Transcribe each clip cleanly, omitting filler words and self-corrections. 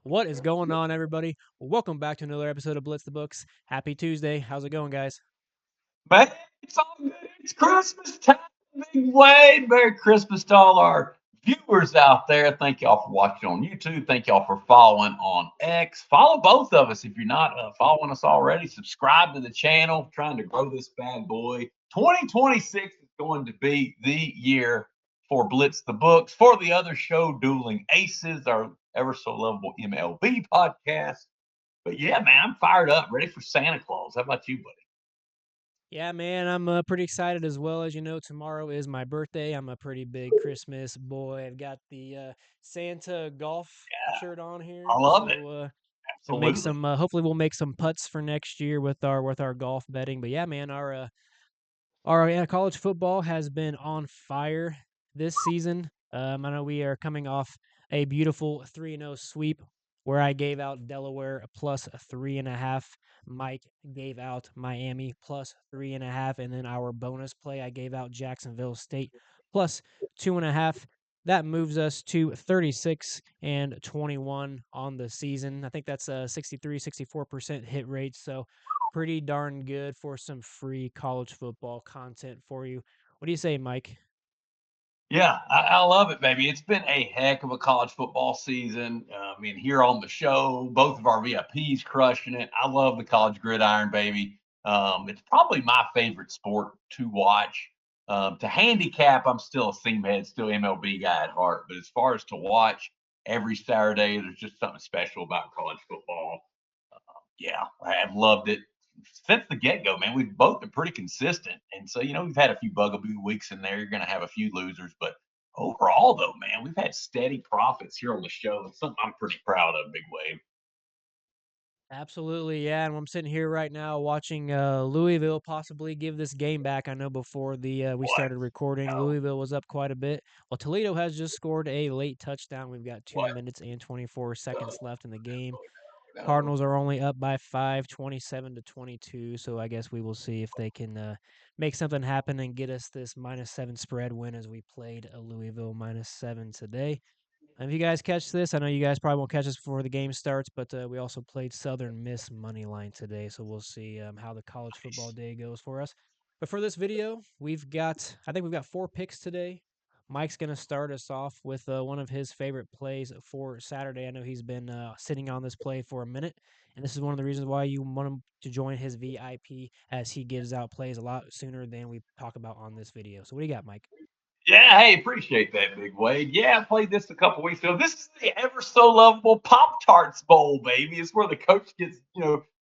What is going on, everybody? Welcome back to another episode of Blitz the Books. Happy Tuesday. How's it going, guys? Man, it's all good. It's Christmas time, Big Wade. Merry Christmas to all our viewers out there. Thank y'all for watching on YouTube. Thank y'all for following on X. Follow both of us if you're not following us already. Subscribe to the channel. Trying to grow this bad boy. 2026 is going to be the year for Blitz the Books, for the other show, Dueling Aces, our ever so lovable MLB podcast. But yeah, man, I'm fired up, ready for Santa Claus. How about you, buddy? Yeah, man, I'm pretty excited as well. As you know, tomorrow is my birthday. I'm a pretty big Christmas boy. I've got the Santa golf shirt on here, I love it. to make Absolutely. some. Hopefully, we'll make some putts for next year with our golf betting. But yeah, man, our college football has been on fire this season. I know we are coming off a beautiful 3-0 sweep where I gave out Delaware a plus a 3.5. Mike gave out Miami plus 3.5. And then our bonus play, I gave out Jacksonville State plus 2.5. That moves us to 36 and 21 on the season. I think that's a 63-64% hit rate. So pretty darn good for some free college football content for you. What do you say, Mike? Yeah, I love it, baby. It's been a heck of a college football season. I mean, here on the show, both of our VIPs crushing it. I love the college gridiron, baby. It's probably my favorite sport to watch. To handicap, I'm still a seam head, still MLB guy at heart. But as far as to watch every Saturday, there's just something special about college football. Yeah, I have loved it since the get go, man. We've both been pretty consistent. And so, we've had a few bugaboo weeks in there. You're going to have a few losers. But overall, though, man, we've had steady profits here on the show. It's something I'm pretty proud of, Big Wave. Absolutely, yeah. And I'm sitting here right now watching Louisville possibly give this game back. I know before the we What? started recording, No, Louisville was up quite a bit. Well, Toledo has just scored a late touchdown. We've got 2 what? minutes and 24 seconds left in the game. No. Cardinals are only up by 5, 27-22. So I guess we will see if they can make something happen and get us this -7 spread win as we played a Louisville -7 today. And if you guys catch this, I know you guys probably won't catch this before the game starts, but we also played Southern Miss money line today, so we'll see how the college football day goes for us. But for this video, I think we've got 4 picks today. Mike's going to start us off with one of his favorite plays for Saturday. I know he's been sitting on this play for a minute, and this is one of the reasons why you want him to join his VIP, as he gives out plays a lot sooner than we talk about on this video. So what do you got, Mike? Yeah, hey, appreciate that, Big Wade. Yeah, I played this a couple weeks ago. This is the ever so lovable Pop Tarts Bowl, baby. It's where the coach gets,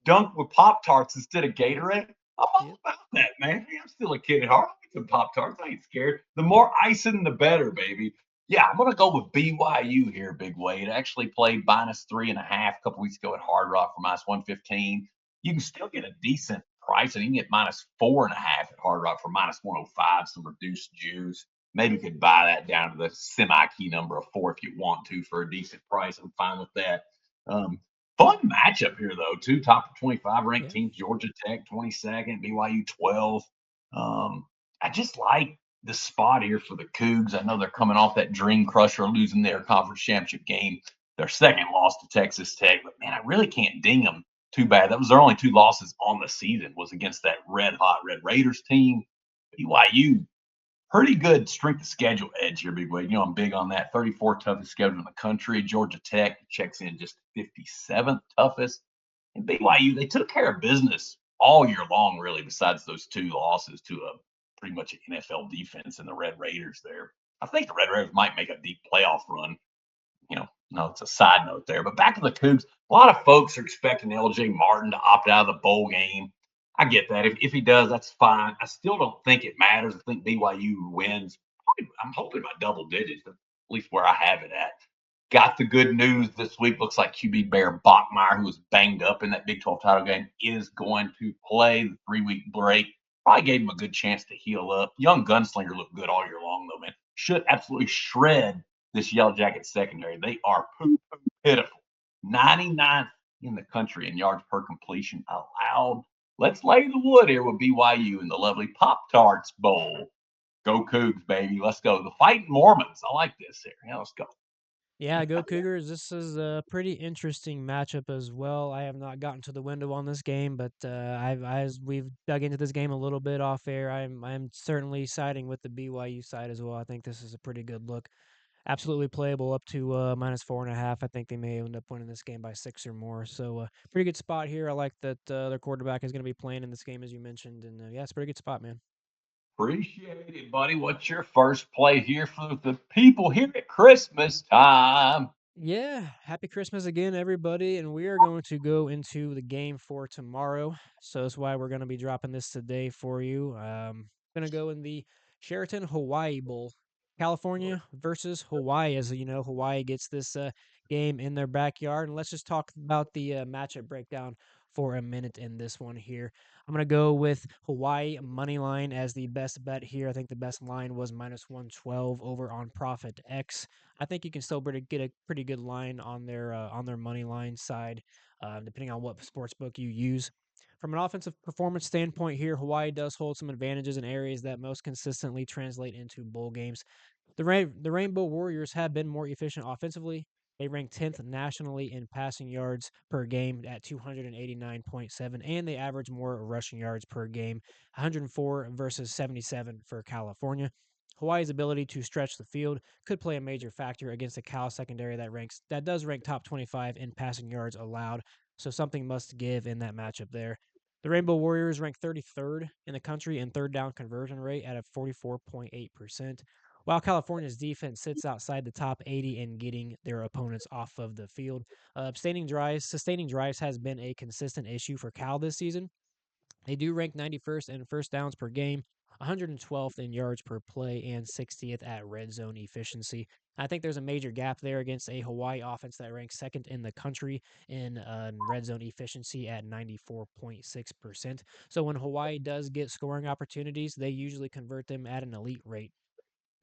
dunked with Pop Tarts instead of Gatorade. I'm all Yep. about that, man. Hey, I'm still a kid at heart. I get some Pop Tarts. I ain't scared. The more icing, the better, baby. Yeah, I'm gonna go with BYU here, Big Wade. I actually played -3.5 a couple weeks ago at Hard Rock for -115. You can still get a decent price, and you can get -4.5 at Hard Rock for -105, some reduced juice. Maybe you could buy that down to the semi-key number of 4 if you want to for a decent price. I'm fine with that. Um, Fun matchup here, though. Two top 25 ranked Yeah. teams: Georgia Tech 22nd, BYU 12. I just like the spot here for the Cougs. I know they're coming off that dream crusher, losing their conference championship game, their second loss to Texas Tech. But man, I really can't ding them too bad. That was their only 2 losses on the season, was against that red hot Red Raiders team. BYU, pretty good strength of schedule edge here, Big Wade. I'm big on that. 34th toughest schedule in the country. Georgia Tech checks in just 57th toughest. And BYU, they took care of business all year long, really, besides those 2 losses to a pretty much an NFL defense and the Red Raiders there. I think the Red Raiders might make a deep playoff run. No, it's a side note there. But back to the Cougs, a lot of folks are expecting LJ Martin to opt out of the bowl game. I get that. If he does, that's fine. I still don't think it matters. I think BYU wins. I'm hoping by double digits, at least where I have it at. Got the good news this week. Looks like QB Bear Bachmeyer, who was banged up in that Big 12 title game, is going to play the 3-week break. Probably gave him a good chance to heal up. Young Gunslinger looked good all year long, though, man. Should absolutely shred this Yellow Jacket secondary. They are pitiful. 99th in the country in yards per completion allowed. Let's lay the wood here with BYU in the lovely Pop Tarts Bowl. Go Cougs, baby. Let's go. The Fighting Mormons. I like this here. Yeah, let's go. Yeah, go Cougars. This is a pretty interesting matchup as well. I have not gotten to the window on this game, but as we've dug into this game a little bit off air, I'm certainly siding with the BYU side as well. I think this is a pretty good look. Absolutely playable up to -4.5. I think they may end up winning this game by 6 or more. So pretty good spot here. I like that their quarterback is going to be playing in this game, as you mentioned, and yeah, it's a pretty good spot, man. Appreciate it, buddy. What's your first play here for the people here at Christmas time? Yeah, happy Christmas again, everybody. And we are going to go into the game for tomorrow. So that's why we're going to be dropping this today for you. Going to go in the Sheraton Hawaii Bowl. California versus Hawaii. As you know, Hawaii gets this game in their backyard. And let's just talk about the matchup breakdown for a minute in this one here. I'm going to go with Hawaii money line as the best bet here. I think the best line was -112 over on Profit X. I think you can still get a pretty good line on their money line side, depending on what sports book you use. From an offensive performance standpoint here, Hawaii does hold some advantages in areas that most consistently translate into bowl games. The Rainbow Warriors have been more efficient offensively. They rank 10th nationally in passing yards per game at 289.7, and they average more rushing yards per game, 104 versus 77 for California. Hawaii's ability to stretch the field could play a major factor against a Cal secondary that does rank top 25 in passing yards allowed, so something must give in that matchup there. The Rainbow Warriors rank 33rd in the country in third down conversion rate at a 44.8%, while California's defense sits outside the top 80 in getting their opponents off of the field. Sustaining drives has been a consistent issue for Cal this season. They do rank 91st in first downs per game, 112th in yards per play, and 60th at red zone efficiency. I think there's a major gap there against a Hawaii offense that ranks second in the country in red zone efficiency at 94.6%. So when Hawaii does get scoring opportunities, they usually convert them at an elite rate.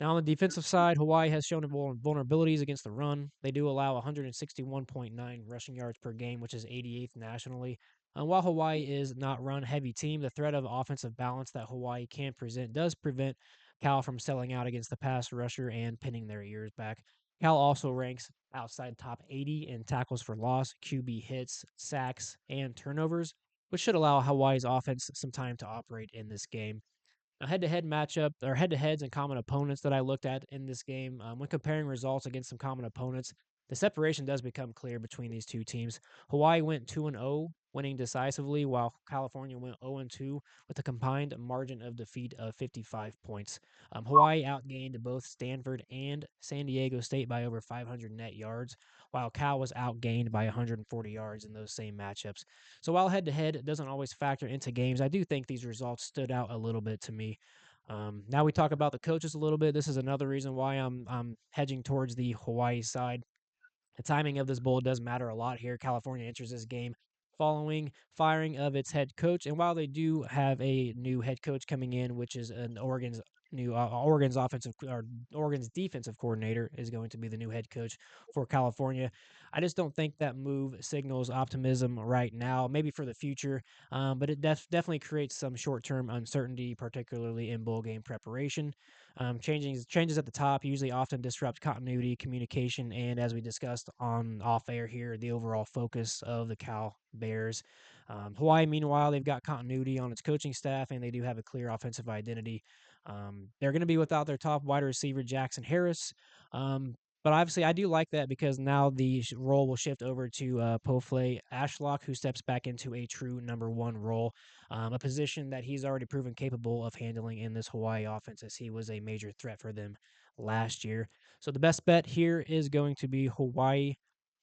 Now, on the defensive side, Hawaii has shown vulnerabilities against the run. They do allow 161.9 rushing yards per game, which is 88th nationally. While Hawaii is not run-heavy team, the threat of offensive balance that Hawaii can present does prevent Cal from selling out against the pass rusher and pinning their ears back. Cal also ranks outside top 80 in tackles for loss, QB hits, sacks, and turnovers, which should allow Hawaii's offense some time to operate in this game. A head-to-head matchup or head-to-heads and common opponents that I looked at in this game, when comparing results against some common opponents, the separation does become clear between these two teams. Hawaii went 2-0, winning decisively, while California went 0-2 with a combined margin of defeat of 55 points. Hawaii outgained both Stanford and San Diego State by over 500 net yards, while Cal was outgained by 140 yards in those same matchups. So while head to head doesn't always factor into games, I do think these results stood out a little bit to me. Now we talk about the coaches a little bit. This is another reason why I'm hedging towards the Hawaii side. The timing of this bowl does matter a lot here. California enters this game following firing of its head coach, and while they do have a new head coach coming in, which is an Oregon's offensive or Oregon's defensive coordinator is going to be the new head coach for California. I just don't think that move signals optimism right now. Maybe for the future, but it definitely creates some short-term uncertainty, particularly in bowl game preparation. Changes at the top usually often disrupt continuity, communication, and as we discussed on off air here, the overall focus of the Cal Bears. Hawaii, meanwhile, they've got continuity on its coaching staff, and they do have a clear offensive identity. They're going to be without their top wide receiver, Jackson Harris. But obviously, I do like that because now the role will shift over to Pofle Ashlock, who steps back into a true number one role, a position that he's already proven capable of handling in this Hawaii offense, as he was a major threat for them last year. So the best bet here is going to be Hawaii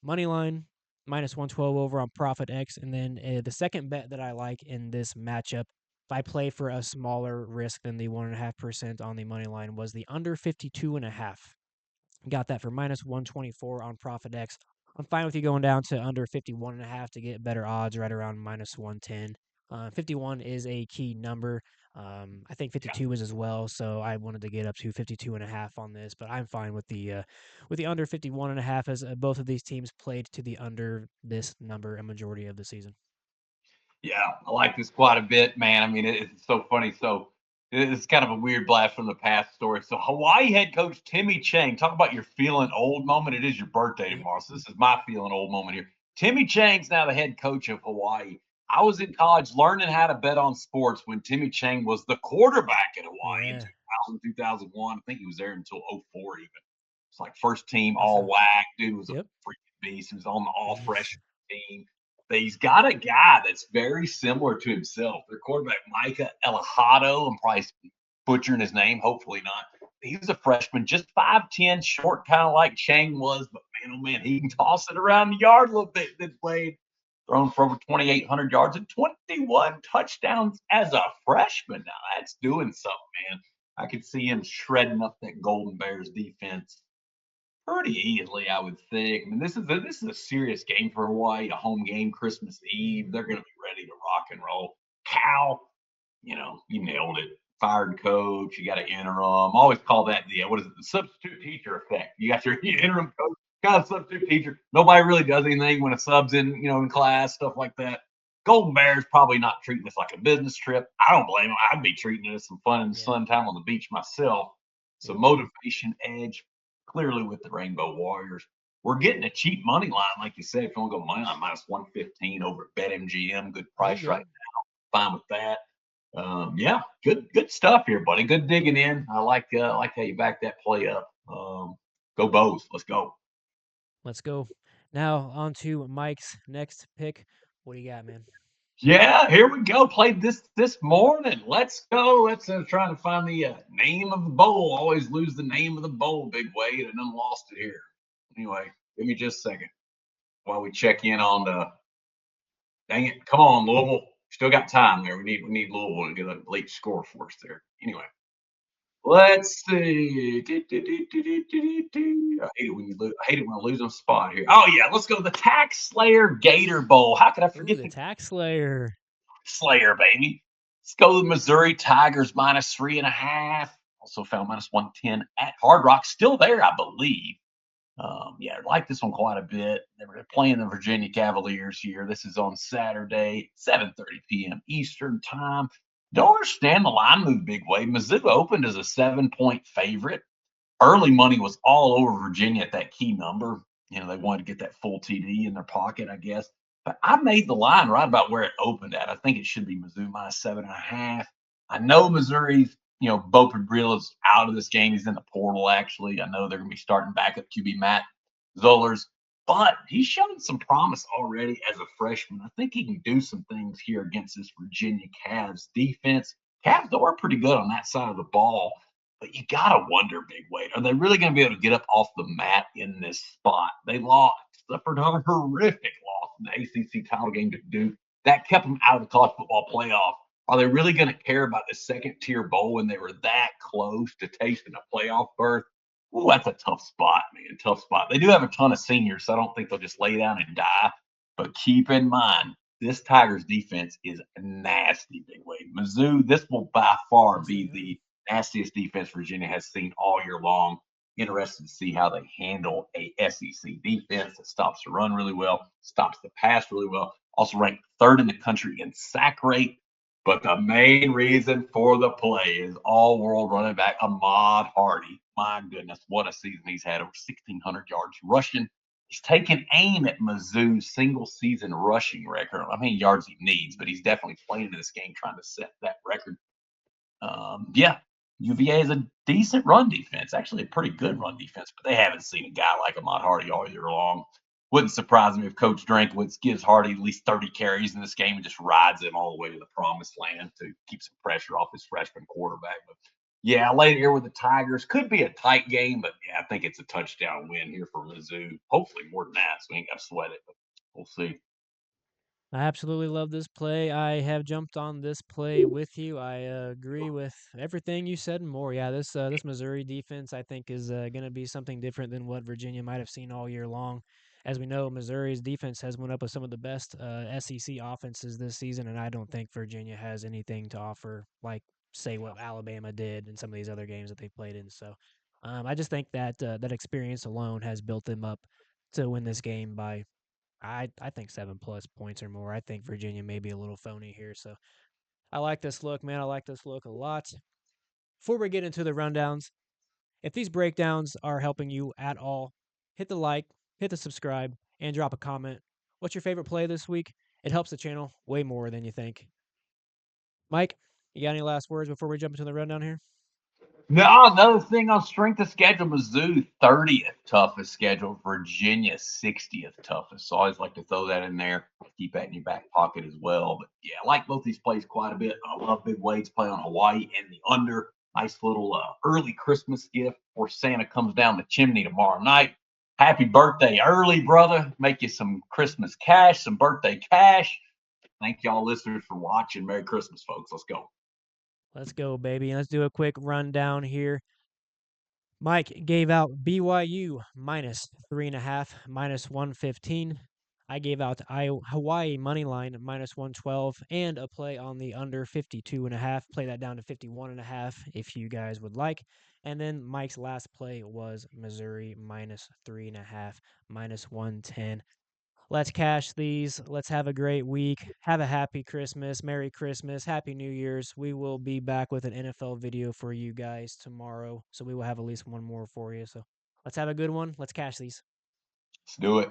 money line -112 over on Profit X, and then the second bet that I like in this matchup, if I play for a smaller risk than the 1.5% on the money line, was the under 52.5. Got that for -124 on Profit X. I'm fine with you going down to under 51.5 to get better odds, right around -110. 51 is a key number. I think 52 is as well, so I wanted to get up to 52.5 on this, but I'm fine with the under 51.5 as both of these teams played to the under this number a majority of the season. Yeah, I like this quite a bit, man. I mean, it's so funny. So It's kind of a weird blast from the past story. So Hawaii head coach Timmy Chang, talk about your feeling old moment. It is your birthday Yeah. tomorrow, so this is my feeling old moment here. Timmy Chang's now the head coach of Hawaii. I was in college learning how to bet on sports when Timmy Chang was the quarterback at Hawaii in Yeah. 2000, 2001. I think he was there until '04 even. It's like first team That's all a whack. Dude was a Yep. freaking beast. He was on the all Beast. freshman team. But he's got a guy that's very similar to himself. Their quarterback, Micah Elihado. I'm probably butchering his name. Hopefully not. He was a freshman, just 5'10, short, kind of like Chang was. But man, oh man, he can toss it around the yard a little bit. This Wade thrown for over 2,800 yards and 21 touchdowns as a freshman. Now that's doing something, man. I could see him shredding up that Golden Bears defense pretty easily, I would think. I mean, this is a serious game for Hawaii, a home game, Christmas Eve. They're going to be ready to rock and roll. Cal, you nailed it. Fired coach, you got to interim. Always call that the what is it? The substitute teacher effect. You got your interim coach, got a substitute teacher. Nobody really does anything when a sub's in class, stuff like that. Golden Bears probably not treating this like a business trip. I don't blame them. I'd be treating it as some fun and Yeah. sun time on the beach myself. So Yep. motivation edge clearly with the Rainbow Warriors. We're getting a cheap money line, like you said. If you want to go money line, minus 115 over at BetMGM. Good There you price right go. now. Fine with that. Yeah, good stuff here, buddy. Good digging in. I like how you back that play up. Go Bows. Let's go. Let's go. Now on to Mike's next pick. What do you got, man? Yeah, here we go. Played this morning. Let's go. Let's trying to find the name of the bowl. Always lose the name of the bowl, Big Wade, and then lost it here. Anyway, give me just a second while we check in on the. Dang it! Come on, Louisville. Still got time there. We need Louisville to get a late score for us there. Anyway, let's see. I hate it when you lose. I hate it when I lose a spot here. Oh yeah, let's go to the Tax Slayer Gator Bowl. How could I Ooh, forget the the Tax Slayer. Slayer, baby? Let's go to the Missouri Tigers minus 3.5. Also found minus 110 at Hard Rock. Still there, I believe. Yeah, I like this one quite a bit. They were playing the Virginia Cavaliers here. This is on Saturday, 7:30 p.m. Eastern time. Don't understand the line move, Big Way. Mizzou opened as a 7-point favorite. Early money was all over Virginia at that key number. They wanted to get that full TD in their pocket, I guess. But I made the line right about where it opened at. I think it should be Mizzou minus 7.5. I know Missouri's, Bo Padrilla is out of this game. He's in the portal, actually. I know they're going to be starting backup QB Matt Zollers, but he's shown some promise already as a freshman. I think he can do some things here against this Virginia Cavs defense. Cavs, though, are pretty good on that side of the ball. But you gotta wonder, Big Wade, are they really going to be able to get up off the mat in this spot? They lost, suffered a horrific loss in the ACC title game to Duke. That kept them out of the college football playoff. Are they really going to care about the second tier bowl when they were that close to tasting a playoff berth? Ooh, that's a tough spot, man. Tough spot. They do have a ton of seniors, so I don't think they'll just lay down and die. But keep in mind, this Tigers defense is nasty, Big Wade. Mizzou, this will by far Yes, they be are. the nastiest defense Virginia has seen all year long. Interested to see how they handle a SEC defense that stops the run really well, stops the pass really well. Also ranked third in the country in sack rate. But the main reason for the play is all world running back Ahmad Hardy. My goodness, what a season he's had, over 1,600 yards rushing. He's taken aim at Mizzou's single season rushing record. I mean, yards he needs, but he's definitely playing in this game trying to set that record. Yeah, UVA is a decent run defense, actually a pretty good run defense, but they haven't seen a guy like Ahmad Hardy all year long. Wouldn't surprise me if Coach Drankwitz gives Hardy at least 30 carries in this game and just rides him all the way to the promised land to keep some pressure off his freshman quarterback. But yeah, I laid here with the Tigers. Could be a tight game, but yeah, I think it's a touchdown win here for Mizzou. Hopefully more than that, so we ain't got to sweat it, but we'll see. I absolutely love this play. I have jumped on this play with you. I agree with everything you said and more. Yeah, this Missouri defense I think is going to be something different than what Virginia might have seen all year long. As we know, Missouri's defense has went up with some of the best SEC offenses this season, and I don't think Virginia has anything to offer like say what Alabama did in some of these other games that they played in. So I just think that that experience alone has built them up to win this game by I think 7+ points or more. I think Virginia may be a little phony here, so I like this look, man. I like this look a lot. before we get into the rundowns, if these breakdowns are helping you at all, hit the like, hit the subscribe, and drop a comment. What's your favorite play this week? It helps the channel way more than you think. Mike, you got any last words before we jump into the rundown here? No, another thing on strength of schedule, Mizzou 30th toughest schedule, Virginia 60th toughest. So I always like to throw that in there. Keep that in your back pocket as well. But yeah, I like both these plays quite a bit. I love Big Wade's play on Hawaii and the under. Nice little early Christmas gift before Santa comes down the chimney tomorrow night. Happy birthday early, brother. Make you some Christmas cash, some birthday cash. Thank y'all listeners for watching. Merry Christmas, folks. Let's go. Let's go, baby. Let's do a quick rundown here. Mike gave out BYU minus 3.5, minus 115. I gave out Hawaii money line minus 112 and a play on the under 52.5. Play that down to 51.5 if you guys would like. And then Mike's last play was Missouri minus 3.5, minus 110. Let's cash these. Let's have a great week. Have a happy Christmas. Merry Christmas. Happy New Year's. We will be back with an NFL video for you guys tomorrow. So we will have at least one more for you. So let's have a good one. Let's cash these. Let's do it.